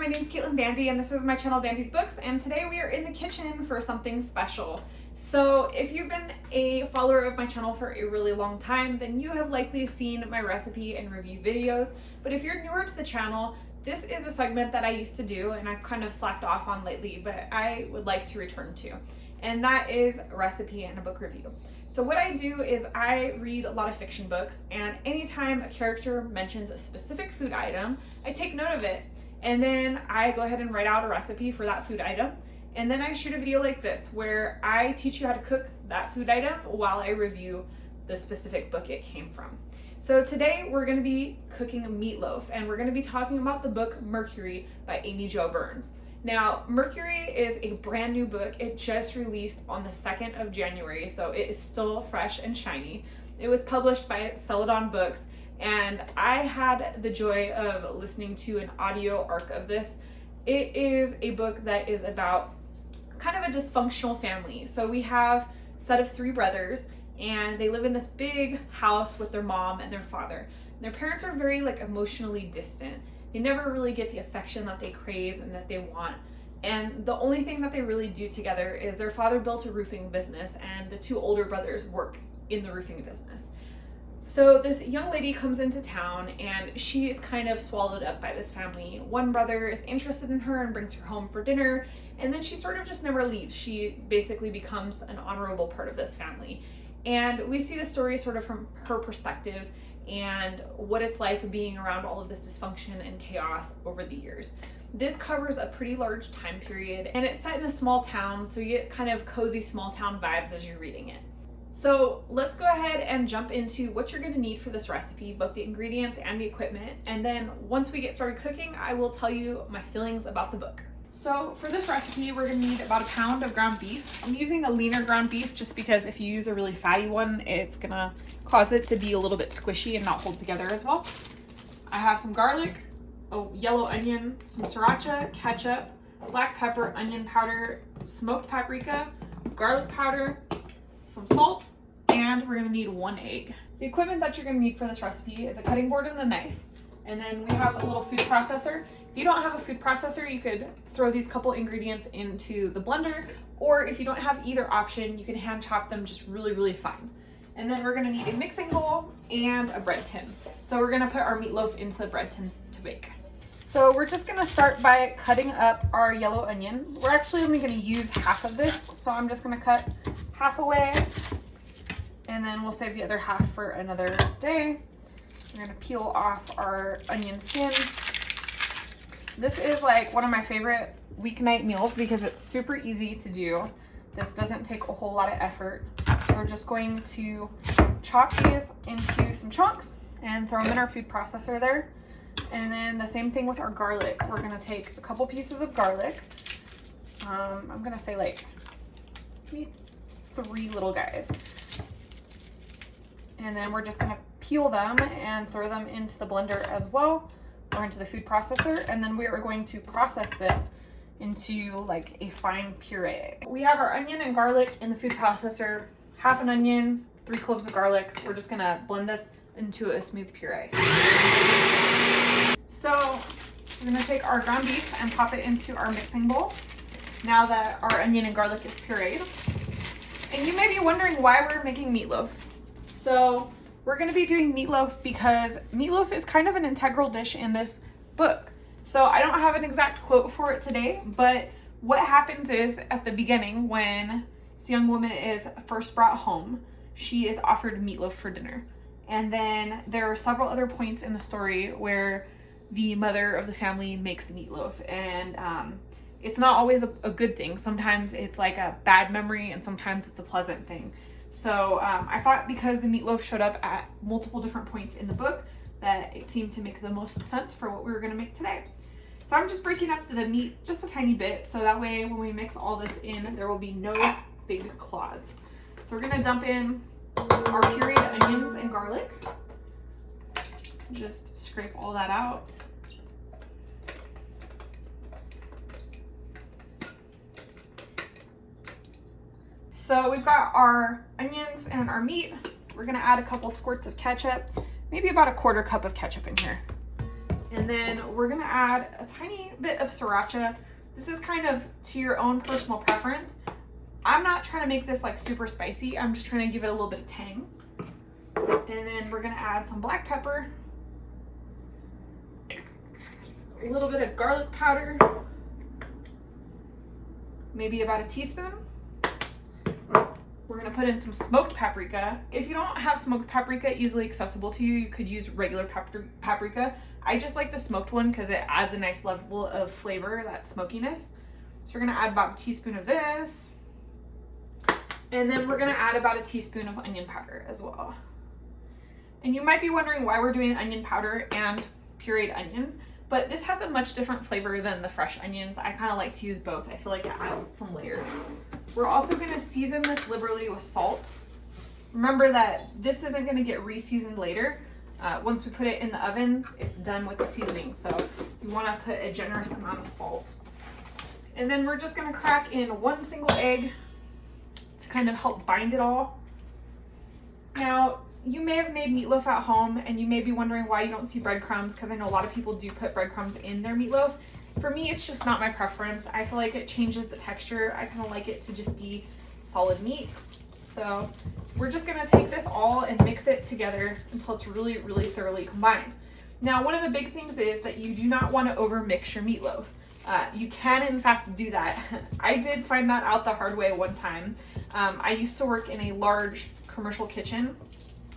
my name's Caitlin Bandy and this is my channel Bandy's Books, and today we are in the kitchen for something special. So if you've been a follower of my channel for a really long time, then you have likely seen my recipe and review videos, but if you're newer to the channel, this is a segment that I used to do and I've kind of slacked off on lately, but I would like to return to, and that is a recipe and a book review. So what I do is I read a lot of fiction books, and anytime a character mentions a specific food item, I take note of it, and then I go ahead and write out a recipe for that food item, and then I shoot a video like this where I teach you how to cook that food item while I review the specific book it came from. So today we're going to be cooking a meatloaf, and we're going to be talking about the book Mercury by Amy Jo Burns. Now, Mercury is a brand new book. It just released on the 2nd of January, so it is still fresh and shiny. It was published by Celadon Books, and I had the joy of listening to an audio arc of this. It is a book that is about kind of a dysfunctional family. So we have a set of 3 brothers, and they live in this big house with their mom and their father. And their parents are very emotionally distant. They never really get the affection that they crave and that they want. And the only thing that they really do together is their father built a roofing business, and the 2 older brothers work in the roofing business. So this young lady comes into town, and she is kind of swallowed up by this family. One brother is interested in her and brings her home for dinner, and then she sort of just never leaves. She basically becomes an honorable part of this family. And we see the story sort of from her perspective and what it's like being around all of this dysfunction and chaos over the years. This covers a pretty large time period, and it's set in a small town, so you get kind of cozy small town vibes as you're reading it. So let's go ahead and jump into what you're going to need for this recipe, both the ingredients and the equipment, and then once we get started cooking, I will tell you my feelings about the book. So for this recipe, we're going to need about 1 pound of ground beef. I'm using a leaner ground beef just because if you use a really fatty one, it's going to cause it to be a little bit squishy and not hold together as well. I have some garlic, a yellow onion, some sriracha, ketchup, black pepper, onion powder, smoked paprika, garlic powder, some salt, and we're going to need 1 egg. The equipment that you're going to need for this recipe is a cutting board and a knife, and then we have a little food processor. If you don't have a food processor, you could throw these couple ingredients into the blender, or if you don't have either option, you can hand chop them just really fine. And then we're going to need a mixing bowl and a bread tin. So we're going to put our meatloaf into the bread tin to bake. So we're just going to start by cutting up our yellow onion. We're actually only going to use half of this, so I'm just going to cut half away, and then we'll save the other half for another day. We're going to peel off our onion skin. This is one of my favorite weeknight meals because it's super easy to do. This doesn't take a whole lot of effort. We're just going to chop these into some chunks and throw them in our food processor there. And then the same thing with our garlic. We're going to take a couple pieces of garlic. I'm going to say maybe 3 little guys. And then we're just going to peel them and throw them into the blender as well, or into the food processor, and then we are going to process this into a fine puree. We have our onion and garlic in the food processor, half an onion, 3 cloves of garlic. We're just gonna blend this into a smooth puree. So we're gonna take our ground beef and pop it into our mixing bowl now that our onion and garlic is pureed. And you may be wondering why we're making meatloaf. So we're going to be doing meatloaf because meatloaf is kind of an integral dish in this book. So I don't have an exact quote for it today, but what happens is at the beginning, when this young woman is first brought home, she is offered meatloaf for dinner. And then there are several other points in the story where the mother of the family makes meatloaf, and it's not always a good thing. Sometimes it's a bad memory, and sometimes it's a pleasant thing. So I thought because the meatloaf showed up at multiple different points in the book that it seemed to make the most sense for what we were going to make today. So I'm just breaking up the meat just a tiny bit, so that way when we mix all this in, there will be no big clods. So we're going to dump in our pureed onions and garlic. Just scrape all that out. So we've got our onions and our meat. We're gonna add a couple squirts of ketchup, maybe about a 1/4 cup of ketchup in here. And then we're gonna add a tiny bit of Sriracha. This is kind of to your own personal preference. I'm not trying to make this like super spicy. I'm just trying to give it a little bit of tang. And then we're gonna add some black pepper, a little bit of garlic powder, maybe about a teaspoon. We're gonna put in some smoked paprika. If you don't have smoked paprika easily accessible to you, you could use regular paprika. I just like the smoked one because it adds a nice level of flavor, that smokiness. So we're gonna add about a teaspoon of this. And then we're gonna add about a teaspoon of onion powder as well. And you might be wondering why we're doing onion powder and pureed onions, but this has a much different flavor than the fresh onions. I kind of like to use both. I feel like it adds some layers. We're also gonna season this liberally with salt. Remember that this isn't gonna get re-seasoned later. Once we put it in the oven, it's done with the seasoning. So you wanna put a generous amount of salt. And then we're just gonna crack in 1 single egg to kind of help bind it all. Now, you may have made meatloaf at home and you may be wondering why you don't see breadcrumbs, because I know a lot of people do put breadcrumbs in their meatloaf. For me, it's just not my preference. I feel like it changes the texture. I kind of like it to just be solid meat. So we're just gonna take this all and mix it together until it's really, really thoroughly combined. Now, one of the big things is that you do not want to over mix your meatloaf. You can in fact do that. I did find that out the hard way one time. I used to work in a large commercial kitchen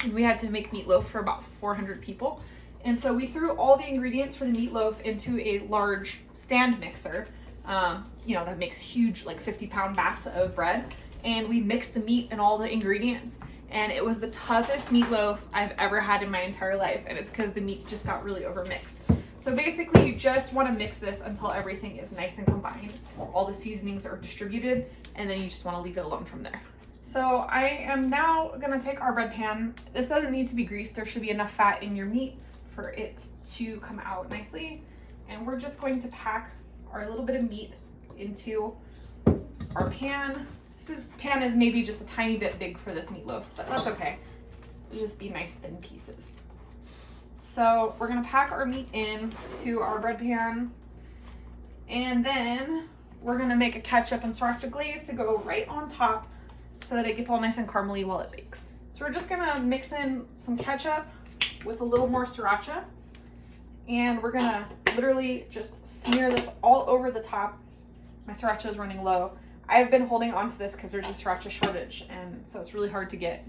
and we had to make meatloaf for about 400 people. And so we threw all the ingredients for the meatloaf into a large stand mixer, that makes huge, like 50-pound bats of bread. And we mixed the meat and all the ingredients. And it was the toughest meatloaf I've ever had in my entire life. And it's because the meat just got really overmixed. So basically you just want to mix this until everything is nice and combined. All the seasonings are distributed, and then you just want to leave it alone from there. So I am now gonna take our bread pan. This doesn't need to be greased. There should be enough fat in your meat for it to come out nicely. And we're just going to pack our little bit of meat into our pan. This pan is maybe just a tiny bit big for this meatloaf, but that's okay. It'll just be nice thin pieces. So we're gonna pack our meat in to our bread pan, and then we're gonna make a ketchup and sriracha glaze to go right on top so that it gets all nice and caramely while it bakes. So we're just gonna mix in some ketchup with a little more sriracha, and we're gonna literally just smear this all over the top. My sriracha is running low. I've been holding on to this because there's a sriracha shortage, and so it's really hard to get.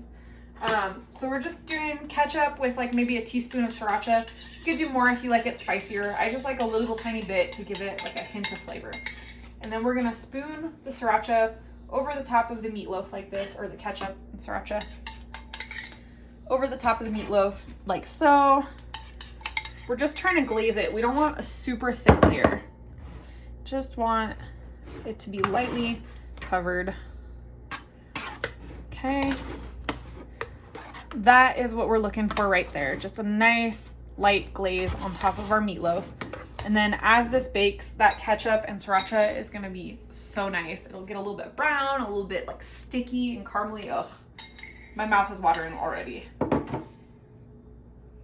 So we're just doing ketchup with like maybe a teaspoon of sriracha. You could do more if you like it spicier. I just like a little tiny bit to give it like a hint of flavor. And then we're gonna spoon the sriracha over the top of the meatloaf like this, or the ketchup and sriracha over the top of the meatloaf like so. We're just trying to glaze it. We don't want a super thick layer. Just want it to be lightly covered. Okay. That is what we're looking for right there. Just a nice light glaze on top of our meatloaf. And then as this bakes, that ketchup and sriracha is gonna be so nice. It'll get a little bit brown, a little bit like sticky and caramely. Ugh, my mouth is watering already.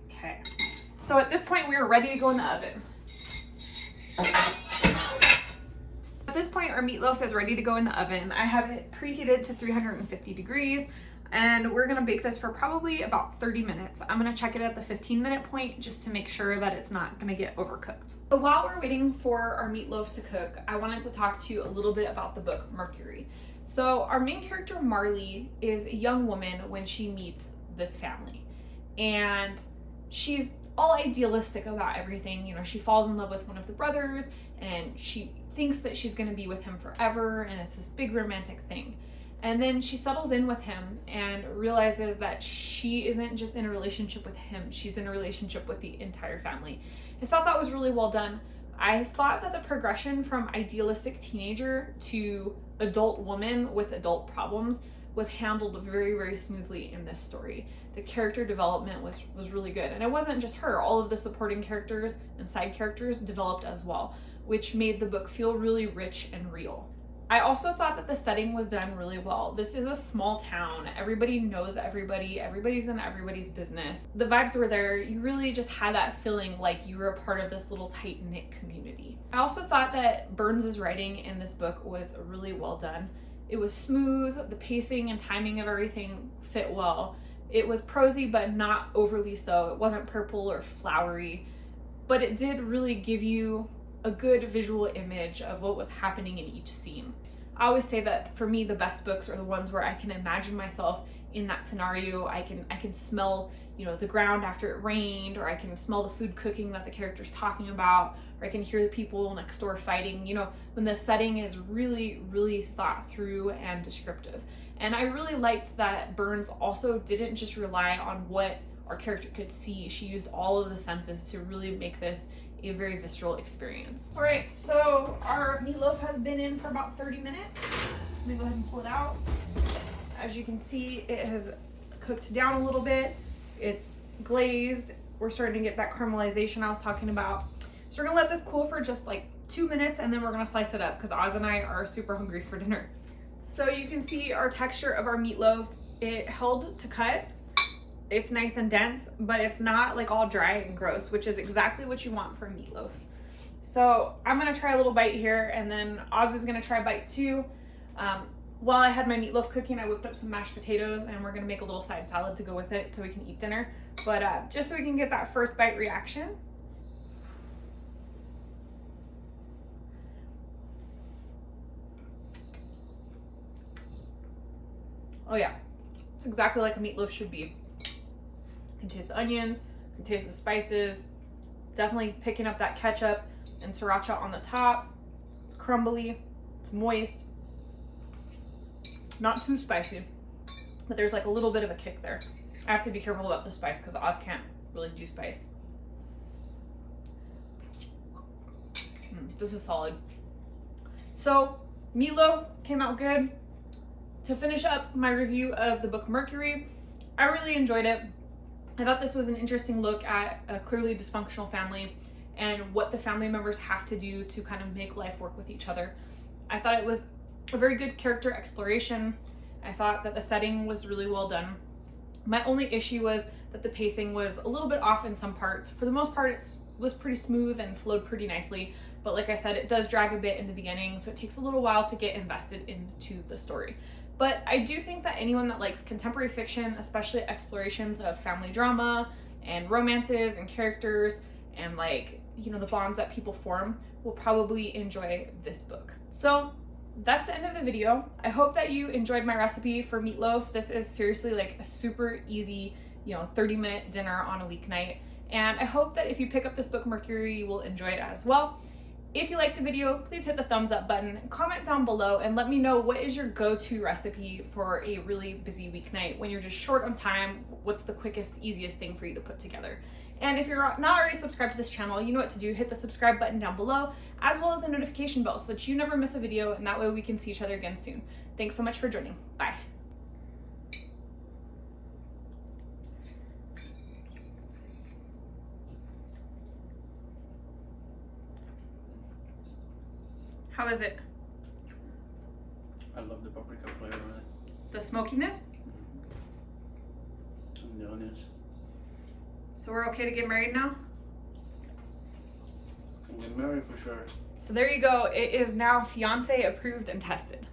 Okay, so at this point we are ready to go in the oven. At this point our meatloaf is ready to go in the oven. I have it preheated to 350 degrees. And we're gonna bake this for probably about 30 minutes. I'm gonna check it at the 15-minute point just to make sure that it's not gonna get overcooked. So while we're waiting for our meatloaf to cook, I wanted to talk to you a little bit about the book Mercury. So our main character, Marley, is a young woman when she meets this family. And she's all idealistic about everything. You know, she falls in love with one of the brothers and she thinks that she's gonna be with him forever, and it's this big romantic thing. And then she settles in with him and realizes that she isn't just in a relationship with him, she's in a relationship with the entire family. I thought that was really well done. I thought that the progression from idealistic teenager to adult woman with adult problems was handled very, very smoothly in this story. The character development was really good. And it wasn't just her, all of the supporting characters and side characters developed as well, which made the book feel really rich and real. I also thought that the setting was done really well. This is a small town. Everybody knows everybody. Everybody's in everybody's business. The vibes were there. You really just had that feeling like you were a part of this little tight-knit community. I also thought that Burns's writing in this book was really well done. It was smooth. The pacing and timing of everything fit well. It was prosy, but not overly so. It wasn't purple or flowery, but it did really give you a good visual image of what was happening in each scene. I always say that for me, the best books are the ones where I can imagine myself in that scenario. I can smell, the ground after it rained, or I can smell the food cooking that the character's talking about, or I can hear the people next door fighting, when the setting is really, really thought through and descriptive. And I really liked that Burns also didn't just rely on what our character could see. She used all of the senses to really make this a very visceral experience. All right, so our meatloaf has been in for about 30 minutes. Let me go ahead and pull it out. As you can see, it has cooked down a little bit. It's glazed. We're starting to get that caramelization I was talking about. So we're gonna let this cool for just like 2 minutes, and then we're gonna slice it up because Oz and I are super hungry for dinner. So you can see our texture of our meatloaf. It held to cut. It's nice and dense, but it's not like all dry and gross, which is exactly what you want for a meatloaf. So I'm gonna try a little bite here, and then Oz is gonna try a bite too. While I had my meatloaf cooking, I whipped up some mashed potatoes, and we're gonna make a little side salad to go with it so we can eat dinner. But just so we can get that first bite reaction. Oh yeah, it's exactly like a meatloaf should be. You can taste the onions, you can taste the spices, definitely picking up that ketchup and sriracha on the top. It's crumbly, it's moist, not too spicy, but there's like a little bit of a kick there. I have to be careful about the spice because Oz can't really do spice. This is solid. So meatloaf came out good. To finish up my review of the book Mercury, I really enjoyed it. I thought this was an interesting look at a clearly dysfunctional family and what the family members have to do to kind of make life work with each other. I thought it was a very good character exploration. I thought that the setting was really well done. My only issue was that the pacing was a little bit off in some parts. For the most part, it was pretty smooth and flowed pretty nicely. But like I said, it does drag a bit in the beginning, so it takes a little while to get invested into the story. But I do think that anyone that likes contemporary fiction, especially explorations of family drama and romances and characters and the bonds that people form, will probably enjoy this book. So that's the end of the video. I hope that you enjoyed my recipe for meatloaf. This is seriously like a super easy, 30-minute dinner on a weeknight. And I hope that if you pick up this book, Mercury, you will enjoy it as well. If you liked the video, please hit the thumbs up button, comment down below, and let me know what is your go-to recipe for a really busy weeknight when you're just short on time. What's the quickest, easiest thing for you to put together? And if you're not already subscribed to this channel, you know what to do. Hit the subscribe button down below, as well as the notification bell so that you never miss a video, and that way we can see each other again soon. Thanks so much for joining. Bye. How is it? I love the paprika flavor on it. The smokiness? And the onions. So we're okay to get married now? Can get married for sure. So there you go. It is now fiance approved and tested.